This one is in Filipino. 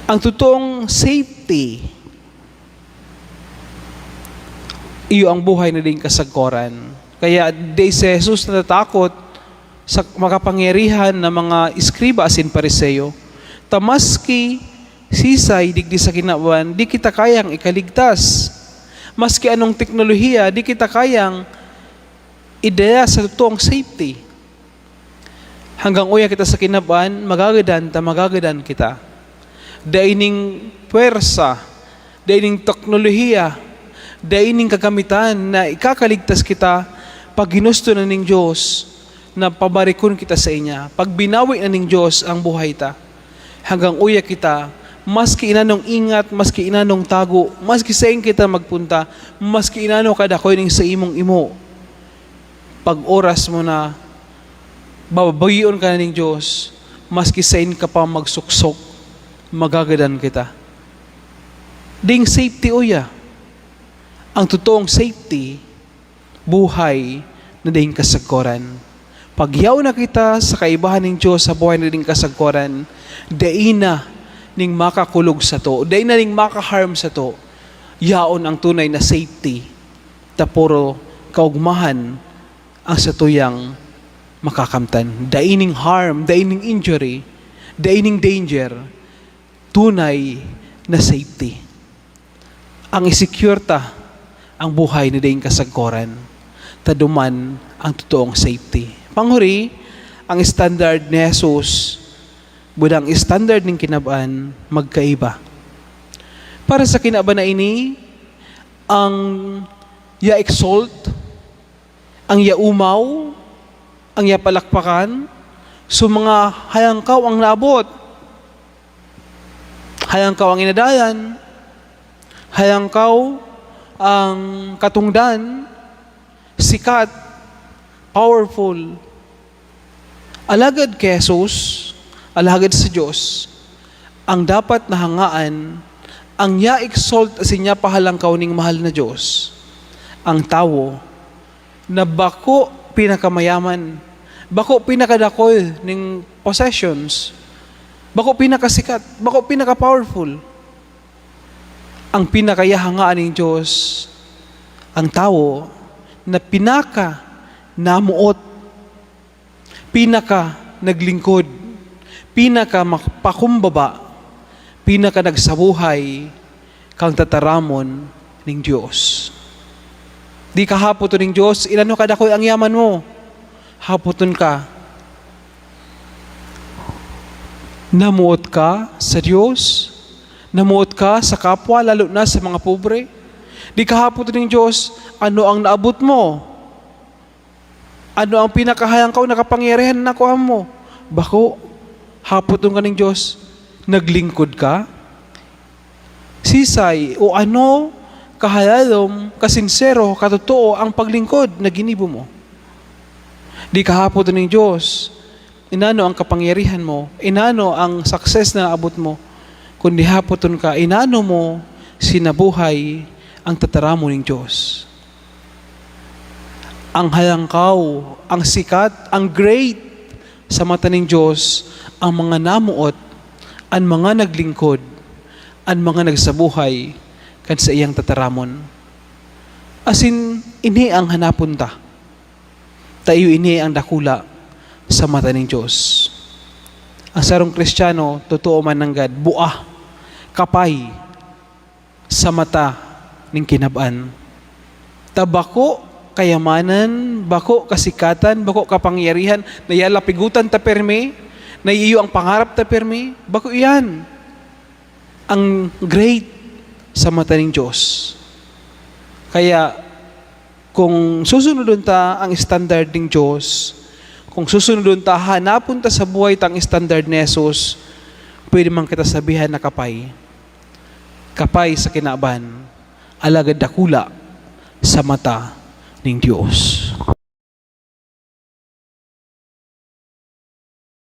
Ang totoong safety, iyo ang buhay na ding kasagkoran. Kaya di si Jesus natatakot sa makapangyarihan ng mga iskriba asin pariseyo. Tamaski sisay digdi sa kinawan, di kita kayang ikaligtas. Maski anong teknolohiya, di kita kayang ideya sa totoong safety. Hanggang uya kita sa kinaban, magagadan kita. Daining puwersa, daining teknolohiya, daining kagamitan na ikakaligtas kita pag ginusto na ning Diyos na pabarikon kita sa inya. Pag binawi na ning Diyos ang buhay ta, hanggang uya kita, maski inanong ingat, maski inanong tago, maski saing kita magpunta, maski inano kadakoy ning sa imong imo, pag oras mo na babagion ka na ning Diyos, maski sain ka pa magsuksok, magagadan kita. Ding safety uya. Ang totoong safety, buhay na ding kasagkoran. Pagyaw na kita sa kaibahan ng Diyos sa buhay na ding kasagkoran, dain na ning makakulog sa to, dain na ning makaharm sa to, yaon ang tunay na safety, taporo kaugmahan ang sa tuyang makakamtan. Daining harm, daining injury, daining danger, tunay na safety. Ang isecure ta ang buhay na daing kasagkoran, taduman ang totoong safety. Panghuri, ang standard ni Jesus, budang standard ng kinabaan, magkaiba. Para sa kinabaan na ini, ang ya-exalt, ang ya-umaw, ang ya-palakpakan, so mga hayangkaw ang naabot, hayangkaw ang inadayan, hayangkaw ang katungdan, sikat, powerful. Alagad kay Jesus, alagad sa Diyos, ang dapat na hangaan, ang ya-exalt asin niya pahalangkaw ning mahal na Diyos, ang tao na bako pinakamayaman, bako pinakadakol ning possessions, bako pinakasikat, bako pinaka-powerful. Ang pinakayahangaan ng Diyos, ang tao na pinaka namuot, pinaka naglingkod, pinaka pakumbaba, pinaka nagsabuhay kang tataramon ng Diyos. Di ka hapoton ng Diyos, ilano ka dakoy ang yaman mo, hapoton ka. Namuot ka sa Diyos, namuot ka sa kapwa, lalo na sa mga pobre. Di kahapoton ng Diyos, ano ang naabot mo? Ano ang pinakahayangkaw na kapangyarihan na nakuha mo? Bako, hapoton ka ng Diyos, naglingkod ka? Sisay, o ano kahayalom, kasinsero, katotoo ang paglingkod na ginibo mo? Di kahapoton ng Diyos, inano ang kapangyarihan mo? Inano ang success na naabot mo? Kundi hapoton ka, inano mo sinabuhay ang tataramo ng Diyos. Ang hayangkaw, ang sikat, ang great sa mata ng Diyos, ang mga namuot, ang mga naglingkod, ang mga nagsabuhay kan sa iyang tataramon. Asin, ini ang hanapon ta. Tayo ini ang dakula sa mata ng Diyos. Ang sarong Kristiyano, totoo man nanggad, buah, kapay sa mata ng kinabaan. Tabako kayamanan, bako kasikatan, bako kapangyarihan, nayala pigutan ta permi, naiiyo ang pangarap ta permi, bako iyan ang great sa mata ng Diyos. Kaya kung susunodon ta ang standard ng Diyos, kung susunodon ta, hanapon ta sa buhay tang standard ni Jesus, pwede man kita sabihan na kapay. Kapay sa kinaban, alagad dakula sa mata ng Diyos.